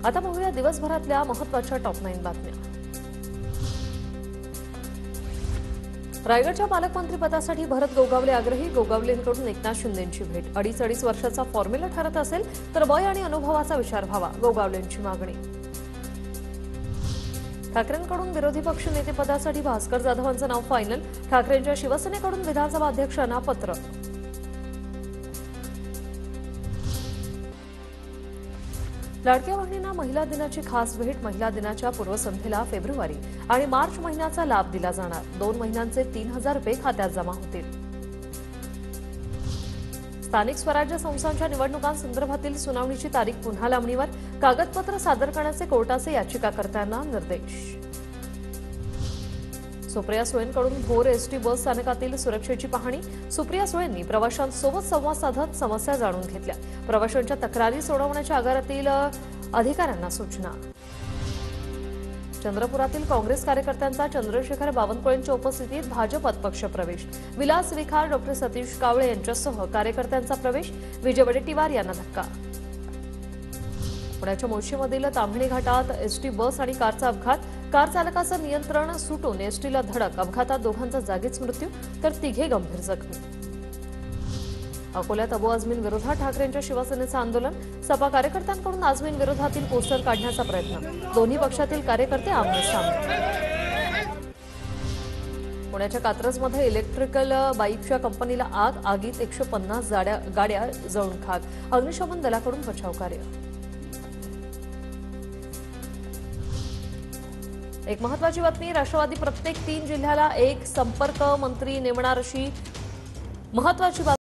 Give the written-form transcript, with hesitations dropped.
आता बघूया दिवसभरातल्या महत्त्वाच्या टॉप 9 बातम्या। रायगडच्या पालकमंत्रीपदासाठी भरत गोगावले आग्रही, गोगावलेंकडून एकनाथ शिंदेंची भेट। 2.5 वर्षाचा फॉर्म्युला ठरत असेल तर वय आणि अनुभवाचा विचार व्हावा, गोगावलेंची मागणी। ठाकरेंकडून विरोधी पक्ष नेतेपदासाठी भास्कर जाधवांचं नाव फायनल, ठाकरेंच्या शिवसेनेकडून विधानसभा अध्यक्षांना पत्र। लाडक्या बहिणींना महिला दिनाची खास भेट, महिला दिनाच्या पूर्वसंध्येला फेब्रुवारी आणि मार्च महिन्याचा लाभ दिला जाणार। 2 महिन्यांचे 3,000 रुपये खात्यात जमा होतील। स्थानिक स्वराज्य संस्थांच्या निवडणुकांसंदर्भातील सुनावणीची तारीख पुन्हा लांबणीवर, कागदपत्र सादर करण्याचे कोर्टाचे याचिकाकर्त्यांना निर्देश। सुप्रिया सुळेंकडून भोर एसटी बस स्थानकातील सुरक्षेची पाहणी, सुप्रिया सुळेंनी प्रवाशांसोबत संवाद साधत समस्या जाणून घेतल्या। प्रवाशांच्या तक्रारी सोडवण्याच्या आगारातील अधिकाऱ्यांना सूचना। चंद्रपुरातील काँग्रेस कार्यकर्त्यांचा चंद्रशेखर बावनकुळेंच्या उपस्थितीत भाजपात पक्षप्रवेश, विलास विखार, डॉ सतीश कावळे यांच्यासह कार्यकर्त्यांचा प्रवेश, विजय वडेट्टीवार यांना धक्का। पुण्याच्या मुळशीमधील ताम्हिणी घाटात एसटी बस आणि कारचा अपघात, कार चालकाचं नियंत्रण सुटून एसटीला धडक, अपघातात दोघांचा जागीच मृत्यू तर 3 गंभीर जखमी। अकोल्यात अबू आझमीन विरोधात ठाकरेंच्या शिवसेनेचं आंदोलन, सपा कार्यकर्त्यांकडून आझमीन विरोधातील पोस्टर काढण्याचा प्रयत्न, दोन्ही पक्षातील कार्यकर्ते आमने-सामने। पुण्याच्या कात्रजमध्ये इलेक्ट्रिकल बाईकच्या कंपनीला आग, आगीत 150 गाड्या जळून खाक, अग्निशमन दलाकडून बचाव कार्य। एक महत्त्वाची बातमी, राष्ट्रवादी प्रत्येक 3 जिल्ह्याला एक संपर्क मंत्री नेमणार अशी महत्त्वाची बातमी।